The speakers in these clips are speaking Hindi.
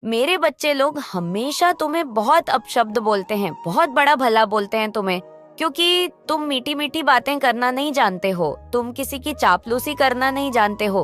मेरे बच्चे लोग हमेशा तुम्हें बहुत अपशब्द बोलते हैं, बहुत बड़ा भला बोलते हैं तुम्हें, क्योंकि तुम मीठी मीठी बातें करना नहीं जानते हो, तुम किसी की चापलूसी करना नहीं जानते हो।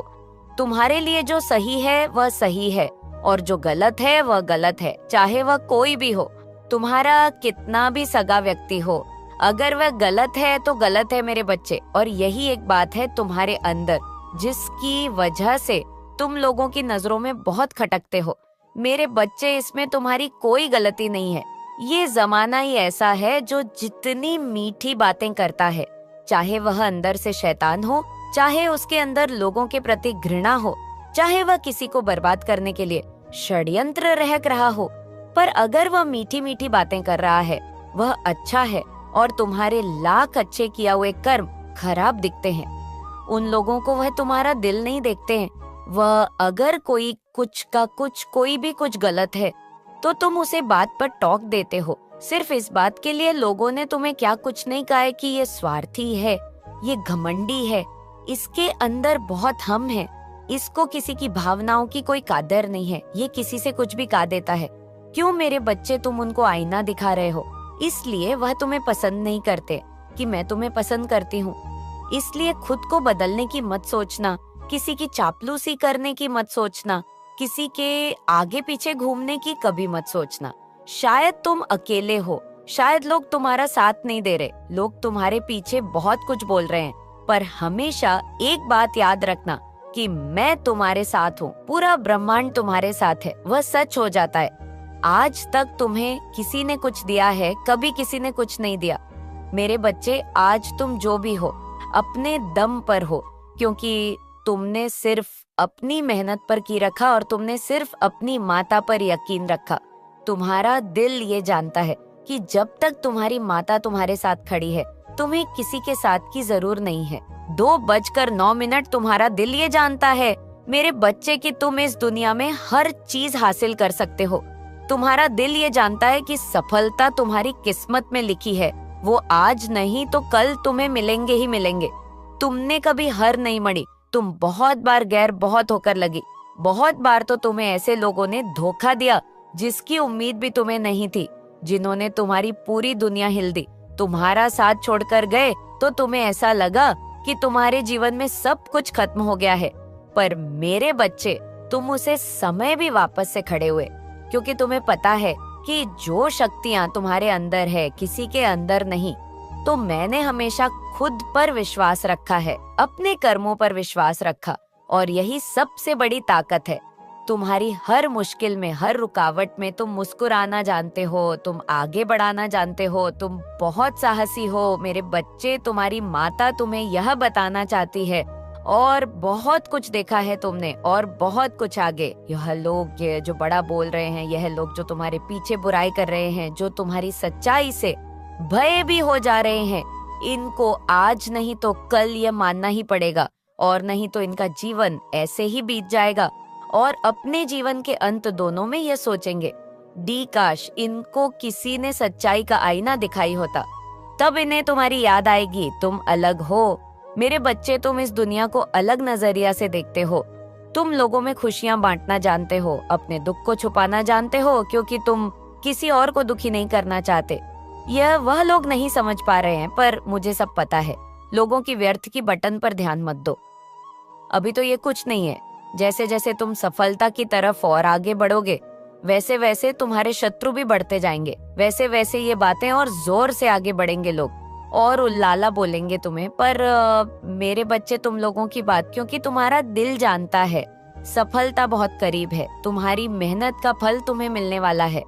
तुम्हारे लिए जो सही है वह सही है और जो गलत है वह गलत है, चाहे वह कोई भी हो, तुम्हारा कितना भी सगा व्यक्ति हो। अगर वह गलत है तो गलत है मेरे बच्चे, और यही एक बात है तुम्हारे अंदर जिसकी वजह से तुम लोगों की नजरों में बहुत खटकते हो। मेरे बच्चे, इसमें तुम्हारी कोई गलती नहीं है। ये जमाना ही ऐसा है जो जितनी मीठी बातें करता है, चाहे वह अंदर से शैतान हो, चाहे उसके अंदर लोगों के प्रति घृणा हो, चाहे वह किसी को बर्बाद करने के लिए षड्यंत्र रहक रहा हो, पर अगर वह मीठी मीठी बातें कर रहा है, वह अच्छा है और तुम्हारे लाख अच्छे किया हुए कर्म खराब दिखते हैं। उन लोगों को वह तुम्हारा दिल नहीं देखते हैं। वह अगर कोई कुछ का कुछ, कोई भी कुछ गलत है तो तुम उसे बात पर टोक देते हो, सिर्फ इस बात के लिए लोगों ने तुम्हें क्या कुछ नहीं कहा है कि ये स्वार्थी है, ये घमंडी है, इसके अंदर बहुत हम है, इसको किसी की भावनाओं की कोई कदर नहीं है, ये किसी से कुछ भी कह देता है। क्यों मेरे बच्चे, तुम उनको आईना दिखा रहे हो, इसलिए वह तुम्हें पसंद नहीं करते कि मैं तुम्हें पसंद करती हूँ। इसलिए खुद को बदलने की मत सोचना, किसी की चापलूसी करने की मत सोचना, किसी के आगे पीछे घूमने की कभी मत सोचना। शायद तुम अकेले हो, शायद लोग तुम्हारा साथ नहीं दे रहे, लोग तुम्हारे पीछे बहुत कुछ बोल रहे हैं, पर हमेशा एक बात याद रखना कि मैं तुम्हारे साथ हूँ, पूरा ब्रह्मांड तुम्हारे साथ है। वह सच हो जाता है। आज तक तुम्हें किसी ने कुछ दिया है, कभी किसी ने कुछ नहीं दिया। मेरे बच्चे, आज तुम जो भी हो अपने दम पर हो, क्योंकि तुमने सिर्फ अपनी मेहनत पर की रखा और तुमने सिर्फ अपनी माता पर यकीन रखा। तुम्हारा दिल ये जानता है कि जब तक तुम्हारी माता तुम्हारे साथ खड़ी है, तुम्हें किसी के साथ की जरूर नहीं है। 2:09 तुम्हारा दिल ये जानता है मेरे बच्चे कि तुम इस दुनिया में हर चीज हासिल कर सकते हो। तुम्हारा दिल ये जानता है कि सफलता तुम्हारी किस्मत में लिखी है, वो आज नहीं तो कल तुम्हें मिलेंगे ही मिलेंगे। तुमने कभी हार नहीं मड़ी, तुम बहुत बार गैर बहुत होकर लगी, बहुत बार तो तुम्हें ऐसे लोगों ने धोखा दिया जिसकी उम्मीद भी तुम्हें नहीं थी, जिन्होंने तुम्हारी पूरी दुनिया हिल दी, तुम्हारा साथ छोड़कर गए तो तुम्हें ऐसा लगा कि तुम्हारे जीवन में सब कुछ खत्म हो गया है। पर मेरे बच्चे, तुम उसे समय भी वापस से खड़े हुए, क्योंकि तुम्हें पता है कि जो शक्तियां तुम्हारे अंदर है किसी के अंदर नहीं। तो मैंने हमेशा खुद पर विश्वास रखा है, अपने कर्मों पर विश्वास रखा, और यही सबसे बड़ी ताकत है। तुम्हारी हर मुश्किल में, हर रुकावट में तुम मुस्कुराना जानते हो, तुम आगे बढ़ाना जानते हो, तुम बहुत साहसी हो मेरे बच्चे। तुम्हारी माता तुम्हें यह बताना चाहती है, और बहुत कुछ देखा है तुमने, और बहुत कुछ आगे। यह लोग ये जो बड़ा बोल रहे हैं, यह लोग जो तुम्हारे पीछे बुराई कर रहे हैं, जो तुम्हारी सच्चाई से भय भी हो जा रहे हैं, इनको आज नहीं तो कल ये मानना ही पड़ेगा, और नहीं तो इनका जीवन ऐसे ही बीत जाएगा। और अपने जीवन के अंत दोनों में ये सोचेंगे, डी काश इनको किसी ने सच्चाई का आईना दिखाई होता, तब इन्हें तुम्हारी याद आएगी तुम अलग हो। मेरे बच्चे, तुम इस दुनिया को अलग नजरिया से देखते हो। तुम लोगों में खुशियां बांटना जानते हो, अपने दुख को छुपाना जानते हो, क्योंकि तुम किसी और को दुखी नहीं करना चाहते। यह वह लोग नहीं समझ पा रहे हैं, पर मुझे सब पता है। लोगों की व्यर्थ की बटन पर ध्यान मत दो, अभी तो ये कुछ नहीं है। जैसे जैसे तुम सफलता की तरफ और आगे बढ़ोगे, वैसे वैसे तुम्हारे शत्रु भी बढ़ते जाएंगे, वैसे वैसे ये बातें और जोर से आगे बढ़ेंगे लोग, और उल्लाला बोलेंगे तुम्हें। पर मेरे बच्चे, तुम लोगों की बात, क्योंकि तुम्हारा दिल जानता है सफलता बहुत करीब है, तुम्हारी मेहनत का फल तुम्हें मिलने वाला है।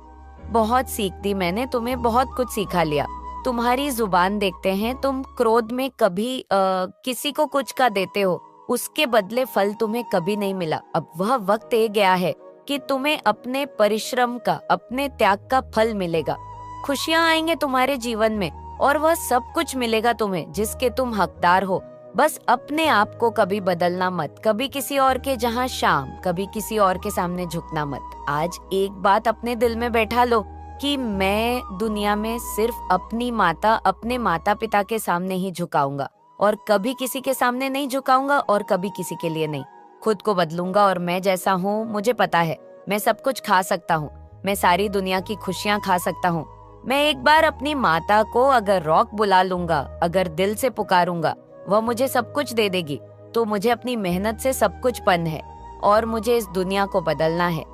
बहुत सीख दी मैंने तुम्हें, बहुत कुछ सिखा लिया। तुम्हारी जुबान देखते हैं, तुम क्रोध में कभी किसी को कुछ का देते हो, उसके बदले फल तुम्हें कभी नहीं मिला। अब वह वक्त आ गया है कि तुम्हें अपने परिश्रम का, अपने त्याग का फल मिलेगा। खुशियां आएंगे तुम्हारे जीवन में, और वह सब कुछ मिलेगा तुम्हें जिसके तुम हकदार हो। बस अपने आप को कभी बदलना मत, कभी किसी और के जहां शाम, कभी किसी और के सामने झुकना मत। आज एक बात अपने दिल में बैठा लो कि मैं दुनिया में सिर्फ अपनी माता, अपने माता पिता के सामने ही झुकाऊंगा, और कभी किसी के सामने नहीं झुकाऊंगा, और कभी किसी के लिए नहीं। खुद को बदलूंगा, और मैं जैसा हूँ मुझे पता है मैं सब कुछ खा सकता हूँ, मैं सारी दुनिया की खुशियाँ खा सकता हूँ। मैं एक बार अपनी माता को अगर रॉक बुला लूंगा, अगर दिल से पुकारूंगा, वह मुझे सब कुछ दे देगी। तो मुझे अपनी मेहनत से सब कुछ पन है और मुझे इस दुनिया को बदलना है।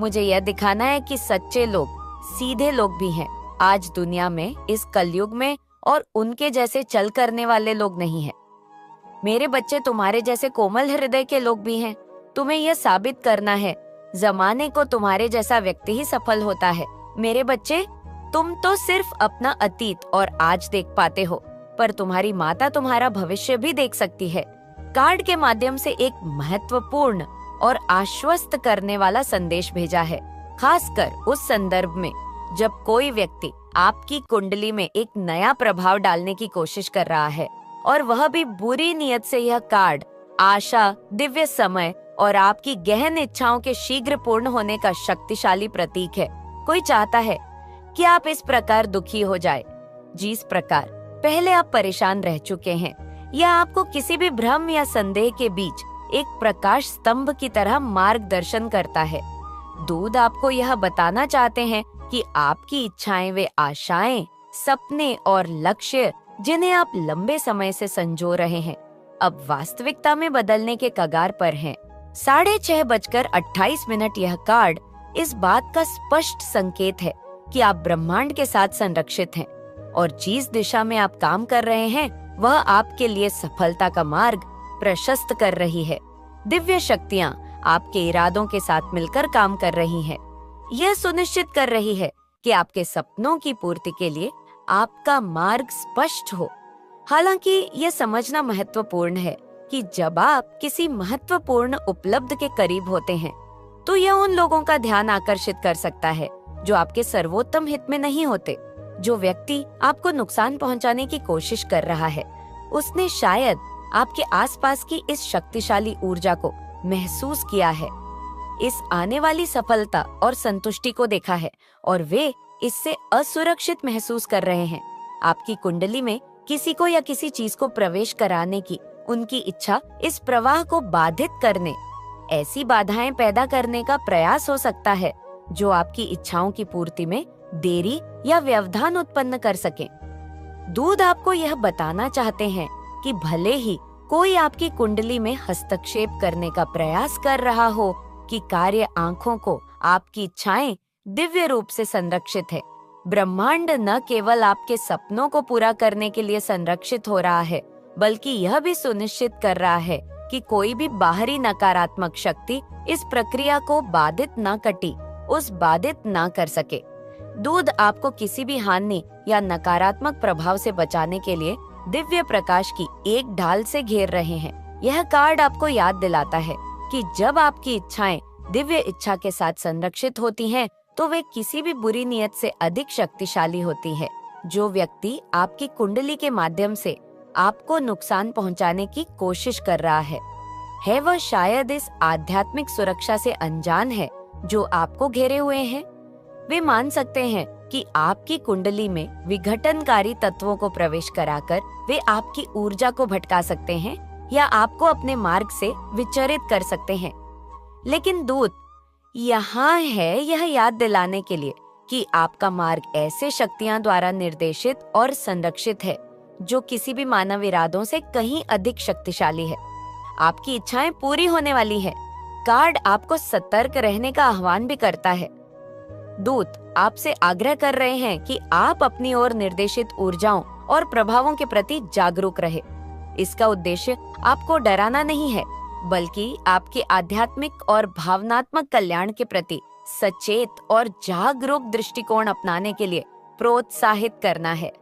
मुझे यह दिखाना है कि सच्चे लोग, सीधे लोग भी हैं आज दुनिया में, इस कलयुग में, और उनके जैसे चल करने वाले लोग नहीं हैं। मेरे बच्चे, तुम्हारे जैसे कोमल हृदय के लोग भी हैं। तुम्हें यह साबित करना है, जमाने को तुम्हारे जैसा व्यक्ति ही सफल होता है। मेरे बच्चे, तुम तो सिर्फ अपना अतीत और आज देख पाते हो, पर तुम्हारी माता तुम्हारा भविष्य भी देख सकती है। कार्ड के माध्यम से एक महत्वपूर्ण और आश्वस्त करने वाला संदेश भेजा है, खासकर उस संदर्भ में जब कोई व्यक्ति आपकी कुंडली में एक नया प्रभाव डालने की कोशिश कर रहा है, और वह भी बुरी नीयत से। यह कार्ड आशा, दिव्य समय और आपकी गहन इच्छाओं के शीघ्र पूर्ण होने का शक्तिशाली प्रतीक है। कोई चाहता है कि आप इस प्रकार दुखी हो जाए, जिस प्रकार पहले आप परेशान रह चुके हैं। यह आपको किसी भी भ्रम या संदेह के बीच एक प्रकाश स्तंभ की तरह मार्गदर्शन करता है। दूध आपको यह बताना चाहते हैं कि आपकी इच्छाएं, वे आशाएं, सपने और लक्ष्य जिन्हें आप लंबे समय से संजो रहे हैं, अब वास्तविकता में बदलने के कगार पर हैं। 6:28 यह कार्ड इस बात का स्पष्ट संकेत है कि आप ब्रह्मांड के साथ संरक्षित हैं और जिस दिशा में आप काम कर रहे हैं वह आपके लिए सफलता का मार्ग प्रशस्त कर रही है। दिव्य शक्तियाँ आपके इरादों के साथ मिलकर काम कर रही हैं। यह सुनिश्चित कर रही है कि आपके सपनों की पूर्ति के लिए आपका मार्ग स्पष्ट हो। हालांकि यह समझना महत्वपूर्ण है कि जब आप किसी महत्वपूर्ण उपलब्धि के करीब होते हैं, तो यह उन लोगों का ध्यान आकर्षित कर सकता है जो आपके सर्वोत्तम हित में नहीं होते। जो व्यक्ति आपको नुकसान पहुंचाने की कोशिश कर रहा है, उसने शायद आपके आसपास की इस शक्तिशाली ऊर्जा को महसूस किया है, इस आने वाली सफलता और संतुष्टि को देखा है, और वे इससे असुरक्षित महसूस कर रहे हैं। आपकी कुंडली में किसी को या किसी चीज को प्रवेश कराने की उनकी इच्छा इस प्रवाह को बाधित करने, ऐसी बाधाएं पैदा करने का प्रयास हो सकता है जो आपकी इच्छाओं की पूर्ति में देरी या व्यवधान उत्पन्न कर सके। दूध आपको यह बताना चाहते हैं कि भले ही कोई आपकी कुंडली में हस्तक्षेप करने का प्रयास कर रहा हो, कि कार्य आंखों को आपकी इच्छाएं दिव्य रूप से संरक्षित है। ब्रह्मांड न केवल आपके सपनों को पूरा करने के लिए संरक्षित हो रहा है, बल्कि यह भी सुनिश्चित कर रहा है कि कोई भी बाहरी नकारात्मक शक्ति इस प्रक्रिया को बाधित ना कर सके। दूध आपको किसी भी हानि या नकारात्मक प्रभाव से बचाने के लिए दिव्य प्रकाश की एक ढाल से घेर रहे हैं। यह कार्ड आपको याद दिलाता है कि जब आपकी इच्छाएं दिव्य इच्छा के साथ संरक्षित होती हैं, तो वे किसी भी बुरी नियत से अधिक शक्तिशाली होती है। जो व्यक्ति आपकी कुंडली के माध्यम से आपको नुकसान पहुंचाने की कोशिश कर रहा है वह शायद इस आध्यात्मिक सुरक्षा से अनजान है जो आपको घेरे हुए हैं। वे मान सकते हैं कि आपकी कुंडली में विघटनकारी तत्वों को प्रवेश कराकर वे आपकी ऊर्जा को भटका सकते हैं या आपको अपने मार्ग से विचलित कर सकते हैं। लेकिन दूत यहाँ है यह याद दिलाने के लिए कि आपका मार्ग ऐसे शक्तियां द्वारा निर्देशित और संरक्षित है जो किसी भी मानव इरादों से कहीं अधिक शक्तिशाली है। आपकी इच्छाएं पूरी होने वाली है। कार्ड आपको सतर्क रहने का आह्वान भी करता है। दूत आपसे आग्रह कर रहे हैं कि आप अपनी ओर निर्देशित ऊर्जाओं और प्रभावों के प्रति जागरूक रहे। इसका उद्देश्य आपको डराना नहीं है, बल्कि आपके आध्यात्मिक और भावनात्मक कल्याण के प्रति सचेत और जागरूक दृष्टिकोण अपनाने के लिए प्रोत्साहित करना है।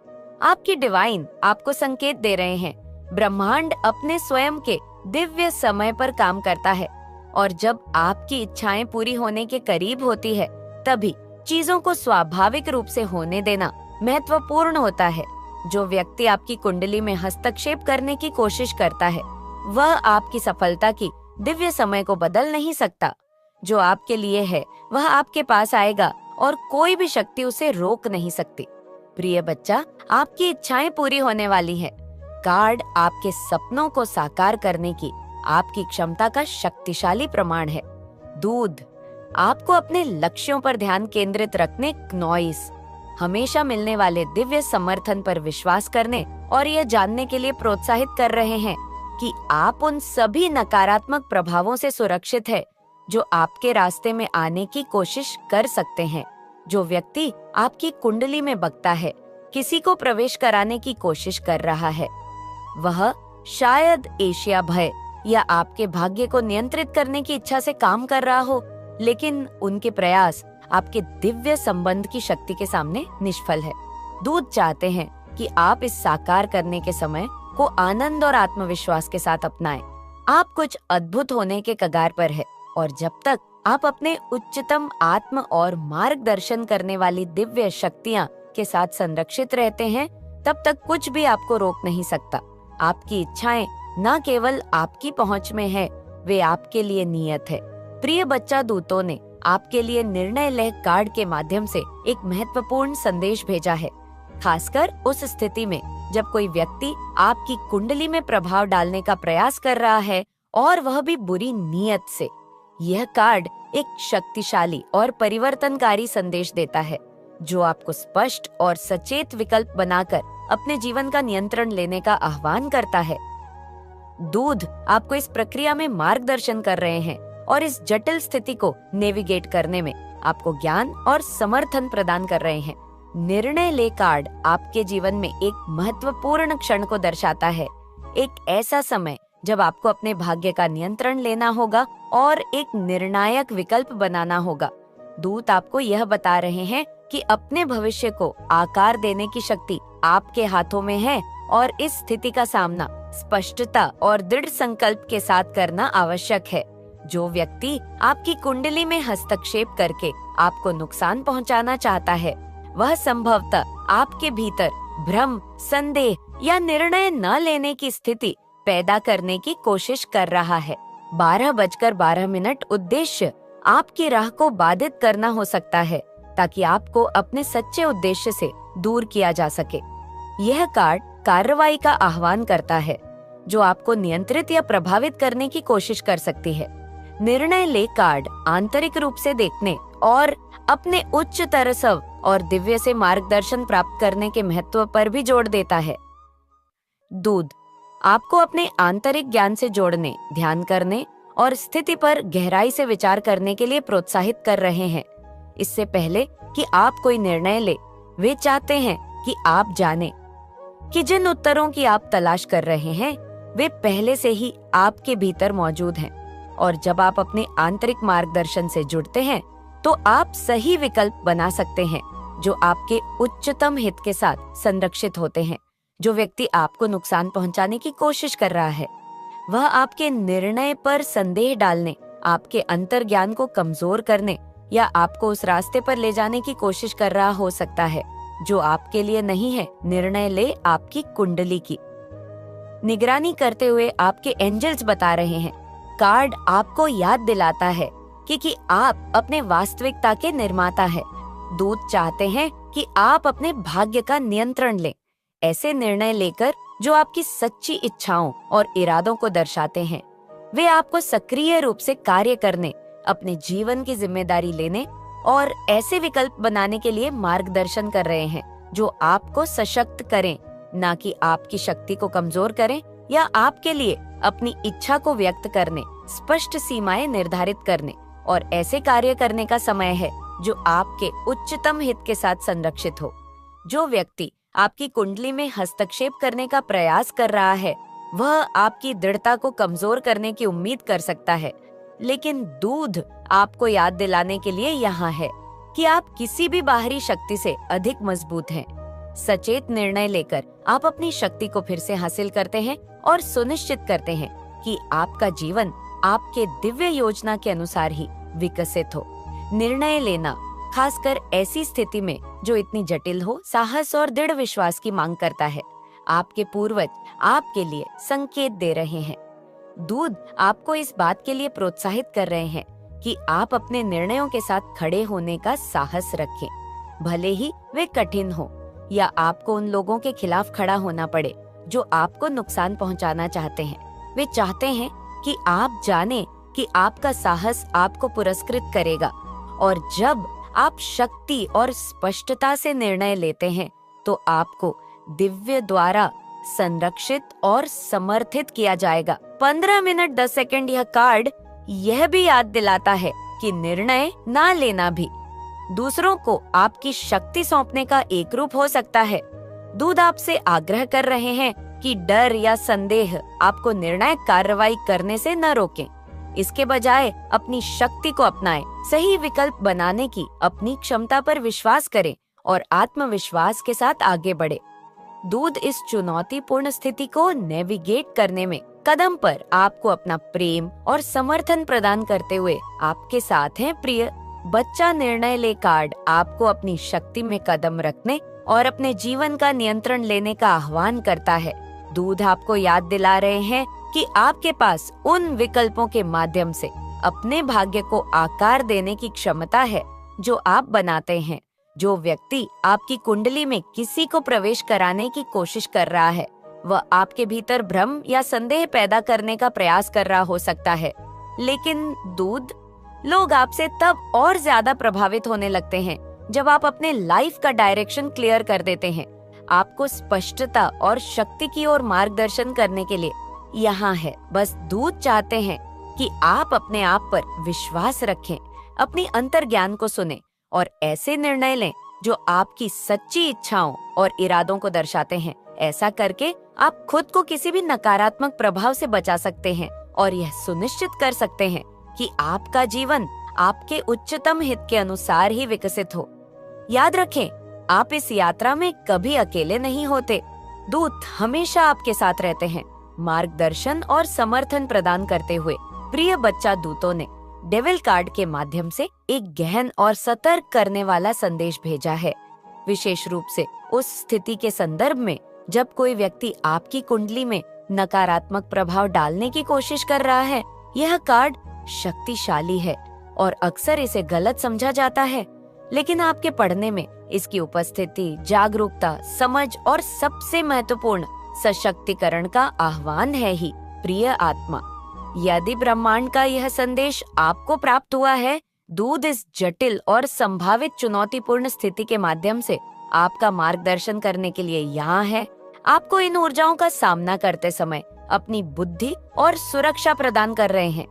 आपकी डिवाइन आपको संकेत दे रहे हैं, ब्रह्मांड अपने स्वयं के दिव्य समय पर काम करता है, और जब आपकी इच्छाएं पूरी होने के करीब होती है, तभी चीजों को स्वाभाविक रूप से होने देना महत्वपूर्ण होता है। जो व्यक्ति आपकी कुंडली में हस्तक्षेप करने की कोशिश करता है, वह आपकी सफलता की दिव्य समय को बदल नहीं सकता। जो आपके लिए है वह आपके पास आएगा और कोई भी शक्ति उसे रोक नहीं सकती। प्रिय बच्चा, आपकी इच्छाएं पूरी होने वाली है। कार्ड आपके सपनों को साकार करने की आपकी क्षमता का शक्तिशाली प्रमाण है। दूध आपको अपने लक्ष्यों पर ध्यान केंद्रित रखने, नॉइस, हमेशा मिलने वाले दिव्य समर्थन पर विश्वास करने और यह जानने के लिए प्रोत्साहित कर रहे हैं कि आप उन सभी नकारात्मक प्रभावों से सुरक्षित है जो आपके रास्ते में आने की कोशिश कर सकते हैं। जो व्यक्ति आपकी कुंडली में बगता है, किसी को प्रवेश कराने की कोशिश कर रहा है, वह शायद एशिया भय या आपके भाग्य को नियंत्रित करने की इच्छा से काम कर रहा हो, लेकिन उनके प्रयास आपके दिव्य संबंध की शक्ति के सामने निष्फल है। दूत चाहते हैं कि आप इस साकार करने के समय को आनंद और आत्मविश्वास के साथ अपनाएं। आप कुछ अद्भुत होने के कगार पर है और जब तक आप अपने उच्चतम आत्म और मार्गदर्शन करने वाली दिव्य शक्तियां के साथ संरक्षित रहते हैं, तब तक कुछ भी आपको रोक नहीं सकता। आपकी इच्छाएं न केवल आपकी पहुंच में है, वे आपके लिए नियत है। प्रिय बच्चा दूतों ने आपके लिए निर्णय लेह कार्ड के माध्यम से एक महत्वपूर्ण संदेश भेजा है, खासकर उस स्थिति में जब कोई व्यक्ति आपकी कुंडली में प्रभाव डालने का प्रयास कर रहा है और वह भी बुरी नीयत से। यह कार्ड एक शक्तिशाली और परिवर्तनकारी संदेश देता है जो आपको स्पष्ट और सचेत विकल्प बनाकर अपने जीवन का नियंत्रण लेने का आह्वान करता है। दूध आपको इस प्रक्रिया में मार्गदर्शन कर रहे हैं और इस जटिल स्थिति को नेविगेट करने में आपको ज्ञान और समर्थन प्रदान कर रहे हैं। निर्णय ले कार्ड आपके जीवन में एक महत्वपूर्ण क्षण को दर्शाता है, एक ऐसा समय जब आपको अपने भाग्य का नियंत्रण लेना होगा और एक निर्णायक विकल्प बनाना होगा। दूत आपको यह बता रहे हैं कि अपने भविष्य को आकार देने की शक्ति आपके हाथों में है और इस स्थिति का सामना स्पष्टता और दृढ़ संकल्प के साथ करना आवश्यक है। जो व्यक्ति आपकी कुंडली में हस्तक्षेप करके आपको नुकसान पहुंचाना चाहता है, वह संभवतः आपके भीतर भ्रम, संदेह या निर्णय न लेने की स्थिति पैदा करने की कोशिश कर रहा है। 12:12 उद्देश्य आपकी राह को बाधित करना हो सकता है ताकि आपको अपने सच्चे उद्देश्य से दूर किया जा सके। यह कार्ड कार्रवाई का आह्वान करता है जो आपको नियंत्रित या प्रभावित करने की कोशिश कर सकती है। निर्णय ले कार्ड आंतरिक रूप से देखने और अपने उच्च तरसव और दिव्य से मार्गदर्शन प्राप्त करने के महत्व पर भी जोर देता है। दूध आपको अपने आंतरिक ज्ञान से जोड़ने, ध्यान करने और स्थिति पर गहराई से विचार करने के लिए प्रोत्साहित कर रहे हैं। इससे पहले कि आप कोई निर्णय ले, वे चाहते हैं कि आप जानें कि जिन उत्तरों की आप तलाश कर रहे हैं वे पहले से ही आपके भीतर मौजूद हैं, और जब आप अपने आंतरिक मार्गदर्शन से जुड़ते हैं तो आप सही विकल्प बना सकते हैं जो आपके उच्चतम हित के साथ संरक्षित होते हैं। जो व्यक्ति आपको नुकसान पहुंचाने की कोशिश कर रहा है, वह आपके निर्णय पर संदेह डालने, आपके अंतर्ज्ञान को कमजोर करने या आपको उस रास्ते पर ले जाने की कोशिश कर रहा हो सकता है जो आपके लिए नहीं है। निर्णय ले आपकी कुंडली की निगरानी करते हुए आपके एंजल्स बता रहे हैं। कार्ड आपको याद दिलाता है कि आप अपने वास्तविकता के निर्माता है। दूत चाहते हैं कि आप अपने भाग्य का नियंत्रण लें, ऐसे निर्णय लेकर जो आपकी सच्ची इच्छाओं और इरादों को दर्शाते हैं। वे आपको सक्रिय रूप से कार्य करने, अपने जीवन की जिम्मेदारी लेने और ऐसे विकल्प बनाने के लिए मार्गदर्शन कर रहे हैं जो आपको सशक्त करें, न कि आपकी शक्ति को कमजोर करें या आपके लिए अपनी इच्छा को व्यक्त करने, स्पष्ट सीमाएं निर्धारित करने और ऐसे कार्य करने का समय है जो आपके उच्चतम हित के साथ संरक्षित हो। जो व्यक्ति आपकी कुंडली में हस्तक्षेप करने का प्रयास कर रहा है, वह आपकी दृढ़ता को कमजोर करने की उम्मीद कर सकता है, लेकिन दूध आपको याद दिलाने के लिए यहाँ है कि आप किसी भी बाहरी शक्ति से अधिक मजबूत हैं। सचेत निर्णय लेकर आप अपनी शक्ति को फिर से हासिल करते हैं और सुनिश्चित करते हैं कि आपका जीवन आपके दिव्य योजना के अनुसार ही विकसित हो। निर्णय लेना, खासकर ऐसी स्थिति में जो इतनी जटिल हो, साहस और दृढ़ विश्वास की मांग करता है। आपके पूर्वज आपके लिए संकेत दे रहे हैं। दूध आपको इस बात के लिए प्रोत्साहित कर रहे हैं कि आप अपने निर्णयों के साथ खड़े होने का साहस रखें, भले ही वे कठिन हो या आपको उन लोगों के खिलाफ खड़ा होना पड़े जो आपको नुकसान पहुंचाना चाहते हैं। वे चाहते हैं कि आप जानें कि आपका साहस आपको पुरस्कृत करेगा और जब आप शक्ति और स्पष्टता से निर्णय लेते हैं तो आपको दिव्य द्वारा संरक्षित और समर्थित किया जाएगा। 15 मिनट 10 सेकंड यह कार्ड यह भी याद दिलाता है कि निर्णय ना लेना भी दूसरों को आपकी शक्ति सौंपने का एक रूप हो सकता है। दूध आपसे आग्रह कर रहे हैं कि डर या संदेह आपको निर्णायक कार्रवाई करने से न रोकें। इसके बजाय अपनी शक्ति को अपनाएं, सही विकल्प बनाने की अपनी क्षमता पर विश्वास करें और आत्मविश्वास के साथ आगे बढ़े। दूध इस चुनौतीपूर्ण स्थिति को नेविगेट करने में कदम पर आपको अपना प्रेम और समर्थन प्रदान करते हुए आपके साथ हैं। प्रिय बच्चा निर्णय ले कार्ड आपको अपनी शक्ति में कदम रखने और अपने जीवन का नियंत्रण लेने का आह्वान करता है। दूध आपको याद दिला रहे हैं कि आपके पास उन विकल्पों के माध्यम से अपने भाग्य को आकार देने की क्षमता है जो आप बनाते हैं। जो व्यक्ति आपकी कुंडली में किसी को प्रवेश कराने की कोशिश कर रहा है वह आपके भीतर भ्रम या संदेह पैदा करने का प्रयास कर रहा हो सकता है, लेकिन दूध लोग आपसे तब और ज्यादा प्रभावित होने लगते हैं जब आप अपने लाइफ का डायरेक्शन क्लियर कर देते हैं। आपको स्पष्टता और शक्ति की ओर मार्गदर्शन करने के लिए यहाँ है। बस दूध चाहते हैं कि आप अपने आप पर विश्वास रखें, अपनी अंतर्ज्ञान को सुनें और ऐसे निर्णय लें जो आपकी सच्ची इच्छाओं और इरादों को दर्शाते हैं। ऐसा करके आप खुद को किसी भी नकारात्मक प्रभाव से बचा सकते हैं और यह सुनिश्चित कर सकते हैं कि आपका जीवन आपके उच्चतम हित के अनुसार ही विकसित हो। याद रखें, आप इस यात्रा में कभी अकेले नहीं होते। दूत हमेशा आपके साथ रहते हैं, मार्गदर्शन और समर्थन प्रदान करते हुए। प्रिय बच्चा दूतों ने डेविल कार्ड के माध्यम से एक गहन और सतर्क करने वाला संदेश भेजा है, विशेष रूप से उस स्थिति के संदर्भ में जब कोई व्यक्ति आपकी कुंडली में नकारात्मक प्रभाव डालने की कोशिश कर रहा है। यह कार्ड शक्तिशाली है और अक्सर इसे गलत समझा जाता है, लेकिन आपके पढ़ने में इसकी उपस्थिति, जागरूकता, समझ और सबसे महत्वपूर्ण सशक्तिकरण का आह्वान है ही। प्रिय आत्मा, यदि ब्रह्मांड का यह संदेश आपको प्राप्त हुआ है, दूध इस जटिल और संभावित चुनौतीपूर्ण स्थिति के माध्यम से आपका मार्गदर्शन करने के लिए यहाँ है। आपको इन ऊर्जाओं का सामना करते समय अपनी बुद्धि और सुरक्षा प्रदान कर रहे हैं।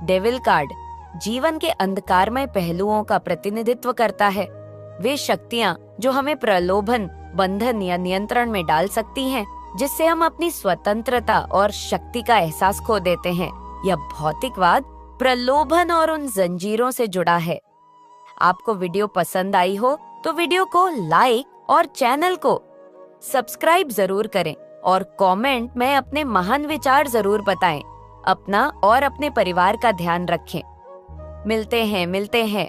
डेविल कार्ड जीवन के अंधकारमय पहलुओं का प्रतिनिधित्व करता है। वे शक्तियाँ जो हमें प्रलोभन, बंधन या नियंत्रण में डाल सकती हैं, जिससे हम अपनी स्वतंत्रता और शक्ति का एहसास खो देते हैं। यह भौतिकवाद, प्रलोभन और उन जंजीरों से जुड़ा है। आपको वीडियो पसंद आई हो तो वीडियो को लाइक और चैनल को सब्सक्राइब जरूर करें और कमेंट में अपने महान विचार जरूर बताएं। अपना और अपने परिवार का ध्यान रखें। मिलते हैं